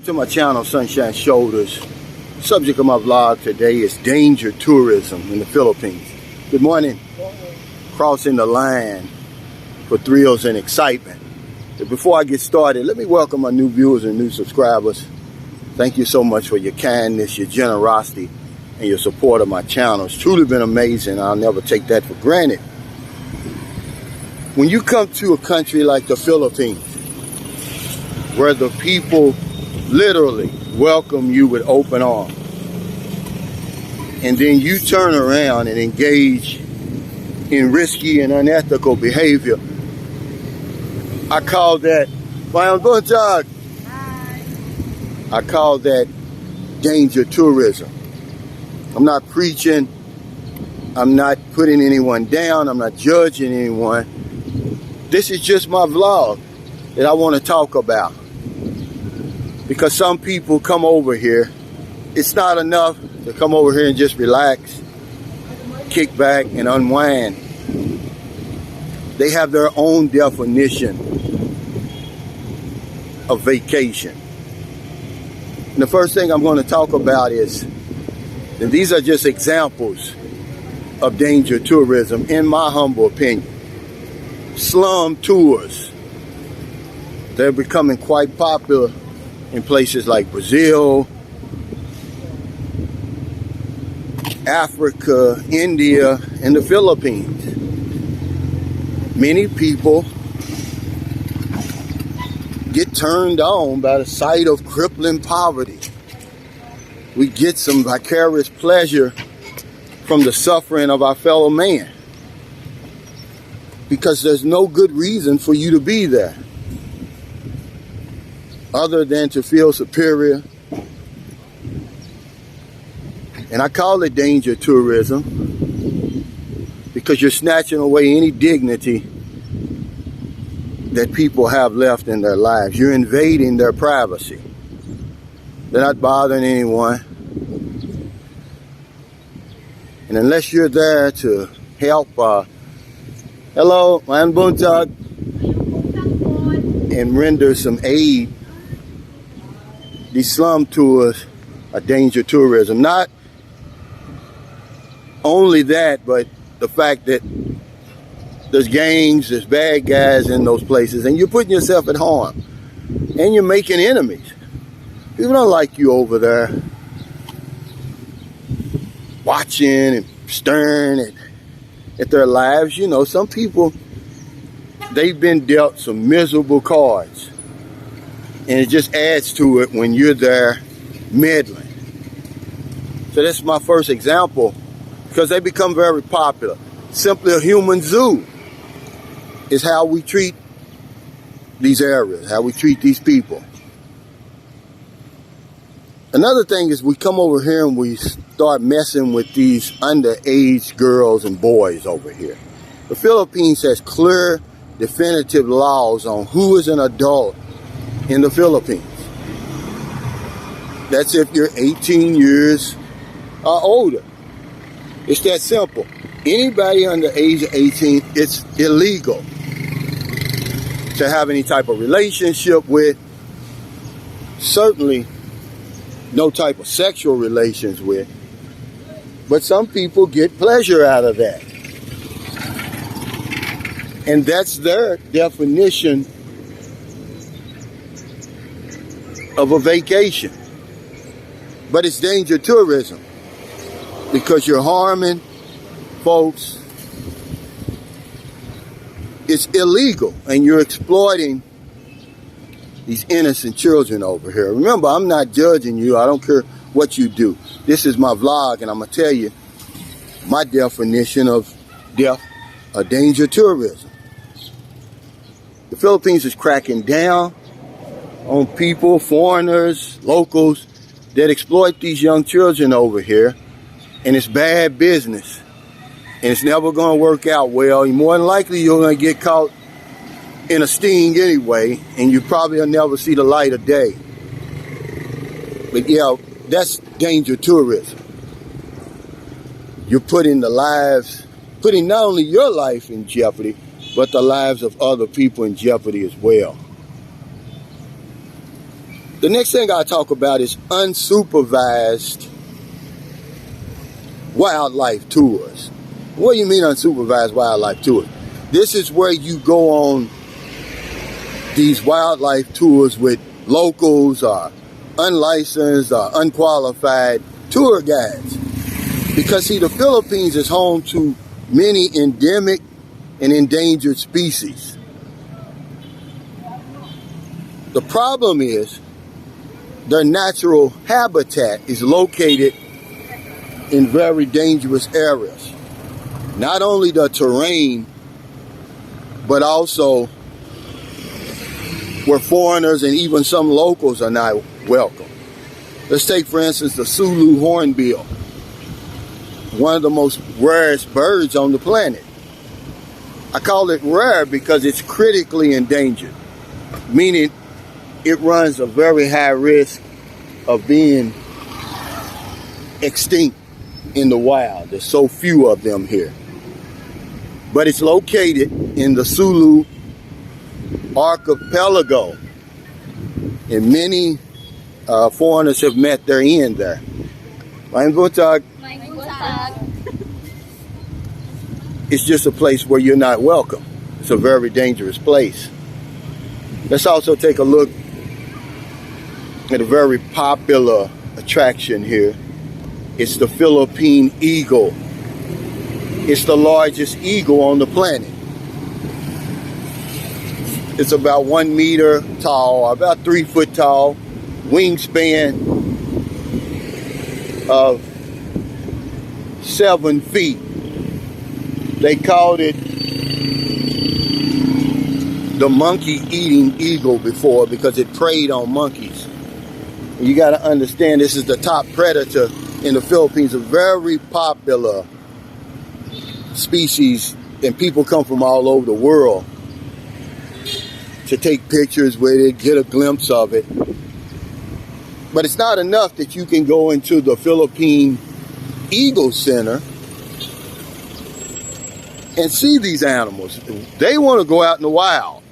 To my channel, Sunshine Shoulders. Subject of my vlog today is danger tourism in the Philippines. Good morning. Crossing the line for thrills and excitement. But before I get started, let me welcome my new viewers and new subscribers. Thank you so much for your kindness, your generosity, and your support of my channel. It's truly been amazing. I'll never take that for granted. When you come to a country like the Philippines, where the people literally welcome you with open arms, and then you turn around and engage in risky and unethical behavior, I call that I call that danger tourism. I'm not preaching, I'm not putting anyone down, I'm not judging anyone. This is just my vlog that I want to talk about. Because some people come over here, it's not enough to come over here and just relax, kick back, and unwind. They have their own definition of vacation. And the first thing I'm going to talk about is, and these are just examples of danger tourism, in my humble opinion. Slum tours. They're becoming quite popular in places like Brazil, Africa, India, and the Philippines. Many people get turned on by the sight of crippling poverty. We get some vicarious pleasure from the suffering of our fellow man, because there's no good reason for you to be there other than to feel superior. And I call it danger tourism because you're snatching away any dignity that people have left in their lives. You're invading their privacy. They're not bothering anyone. And unless you're there to help, hello, I'm Buntag, and render some aid, these slum tours are danger tourism. Not only that, but the fact that there's gangs, there's bad guys in those places, and you're putting yourself at harm, and you're making enemies. People don't like you over there watching and staring at their lives. You know, some people, they've been dealt some miserable cards, and it just adds to it when you're there meddling. So that's my first example, because they become very popular. Simply a human zoo is how we treat these areas, how we treat these people. Another thing is, we come over here and we start messing with these underage girls and boys over here. The Philippines has clear, definitive laws on who is an adult in the Philippines. That's if you're 18 years or older. It's that simple. Anybody under the age of 18, it's illegal to have any type of relationship with. Certainly no type of sexual relations with. But some people get pleasure out of that. And that's their definition of a vacation. But it's danger tourism, because you're harming folks. It's illegal, and you're exploiting these innocent children over here. Remember, I'm not judging you. I don't care what you do. This is my vlog, and I'm going to tell you my definition of danger tourism. The Philippines is cracking down on people, foreigners, locals, that exploit these young children over here. And it's bad business. And it's never going to work out well. More than likely, you're going to get caught in a sting anyway, and you probably will never see the light of day. But yeah, that's danger tourism. You're putting not only your life in jeopardy, but the lives of other people in jeopardy as well. The next thing I talk about is unsupervised wildlife tours. What do you mean unsupervised wildlife tours? This is where you go on these wildlife tours with locals or unlicensed or unqualified tour guides. Because see, the Philippines is home to many endemic and endangered species. The problem is their natural habitat is located in very dangerous areas. Not only the terrain, but also where foreigners and even some locals are not welcome. Let's take, for instance, the Sulu hornbill, one of the most rarest birds on the planet. I call it rare because it's critically endangered, meaning it runs a very high risk of being extinct in the wild. There's so few of them here. But it's located in the Sulu archipelago, and many foreigners have met their end there. It's just a place where you're not welcome. It's a very dangerous place. Let's also take a look at a very popular attraction here. It's the Philippine Eagle. It's the largest eagle on the planet. It's about 1 meter tall, about 3 foot tall, wingspan of 7 feet. They called it the monkey-eating eagle before because it preyed on monkeys. And you got to understand, this is the top predator in the Philippines, a very popular species, and people come from all over the world to take pictures with it, get a glimpse of it. But it's not enough that you can go into the Philippine Eagle Center and see these animals. They want to go out in the wild,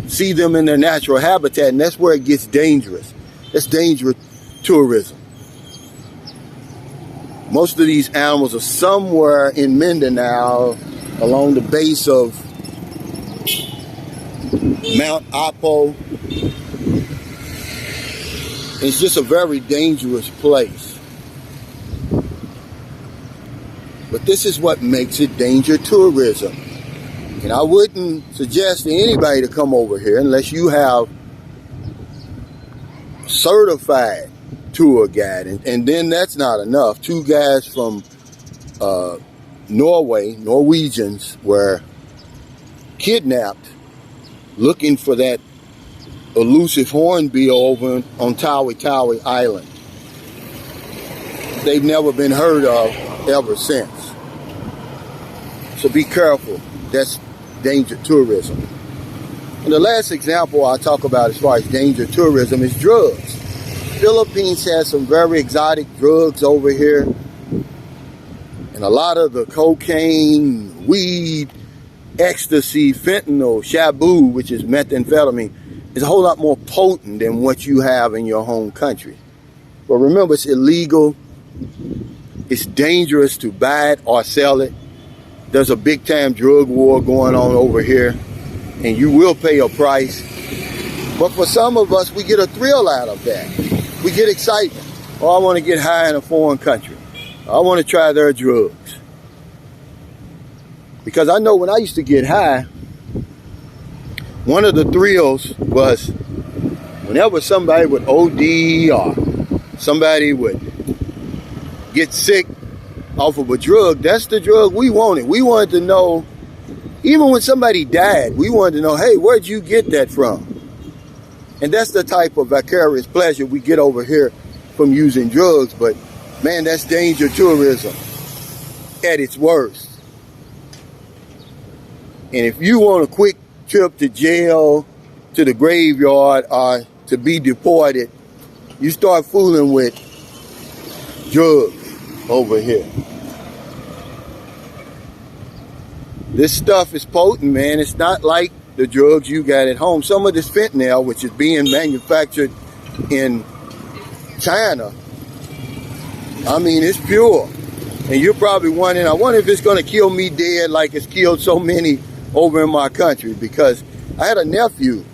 see them in their natural habitat, and that's where it gets dangerous. That's dangerous tourism. Most of these animals are somewhere in Mindanao, along the base of Mount Apo. It's just a very dangerous place. But this is what makes it danger tourism. And I wouldn't suggest to anybody to come over here unless you have certified tour guide. And then that's not enough. 2 guys from Norway, Norwegians, were kidnapped looking for that elusive hornbill over on Tawi Tawi Island. They've never been heard of ever since. So be careful. That's danger tourism. And the last example I'll talk about as far as danger tourism is drugs. Philippines has some very exotic drugs over here. And a lot of the cocaine, weed, ecstasy, fentanyl, shabu, which is methamphetamine, is a whole lot more potent than what you have in your home country. But remember, it's illegal. It's dangerous to buy it or sell it. There's a big time drug war going on over here, and you will pay a price. But for some of us, we get a thrill out of that. We get excitement. Oh, I want to get high in a foreign country. I want to try their drugs. Because I know when I used to get high, one of the thrills was whenever somebody would OD or somebody would get sick off of a drug, that's the drug we wanted. We wanted to know, even when somebody died, we wanted to know, hey, where'd you get that from? And that's the type of vicarious pleasure we get over here from using drugs. But man, that's danger tourism at its worst. And if you want a quick trip to jail, to the graveyard, or to be deported, you start fooling with drugs over here. This stuff is potent, man. It's not like the drugs you got at home. Some of this fentanyl, which is being manufactured in China, I mean, it's pure. And you're probably wondering, I wonder if it's going to kill me dead like it's killed so many over in my country, because I had a nephew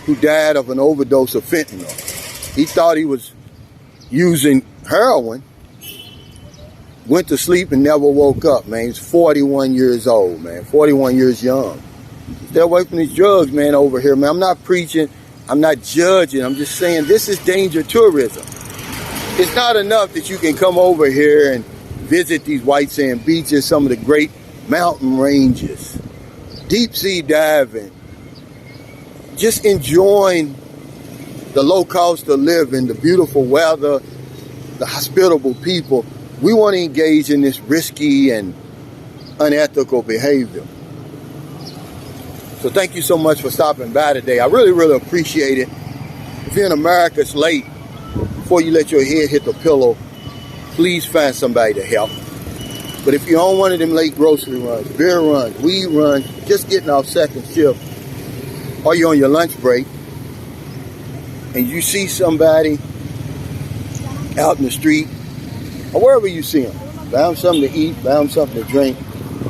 who died of an overdose of fentanyl. He thought he was using heroin, went to sleep and never woke up, man. He's 41 years old, man, 41 years young. Stay away from these drugs, man, over here, man. I'm not preaching, I'm not judging, I'm just saying this is danger tourism. It's not enough that you can come over here and visit these white sand beaches, some of the great mountain ranges, deep sea diving, just enjoying the low cost of living, the beautiful weather, the hospitable people. We want to engage in this risky and unethical behavior. So thank you so much for stopping by today. I really, really appreciate it. If you're in America, it's late. Before you let your head hit the pillow, please find somebody to help. But if you're on one of them late grocery runs, beer runs, weed runs, just getting off second shift, or you're on your lunch break, and you see somebody out in the street, or wherever you see them, buy them something to eat, buy them something to drink,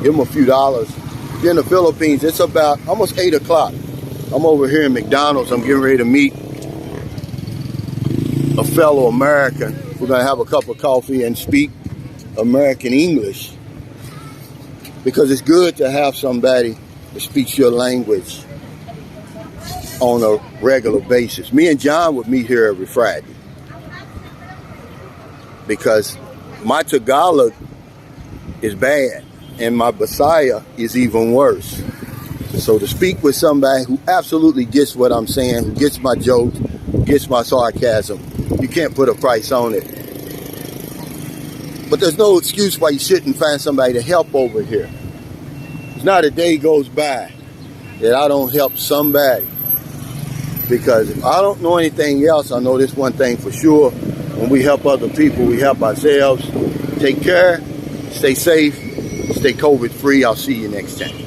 give them a few dollars. If you're in the Philippines, it's about almost 8 o'clock. I'm over here in McDonald's. I'm getting ready to meet a fellow American. We're going to have a cup of coffee and speak American English, because it's good to have somebody that speaks your language on a regular basis. Me and John would meet here every Friday, because my Tagalog is bad and my Bisaya is even worse. So to speak with somebody who absolutely gets what I'm saying, who gets my jokes, who gets my sarcasm, you can't put a price on it. But there's no excuse why you shouldn't find somebody to help over here. There's not a day goes by that I don't help somebody. Because if I don't know anything else, I know this one thing for sure. When we help other people, we help ourselves. Take care, stay safe, stay COVID free. I'll see you next time.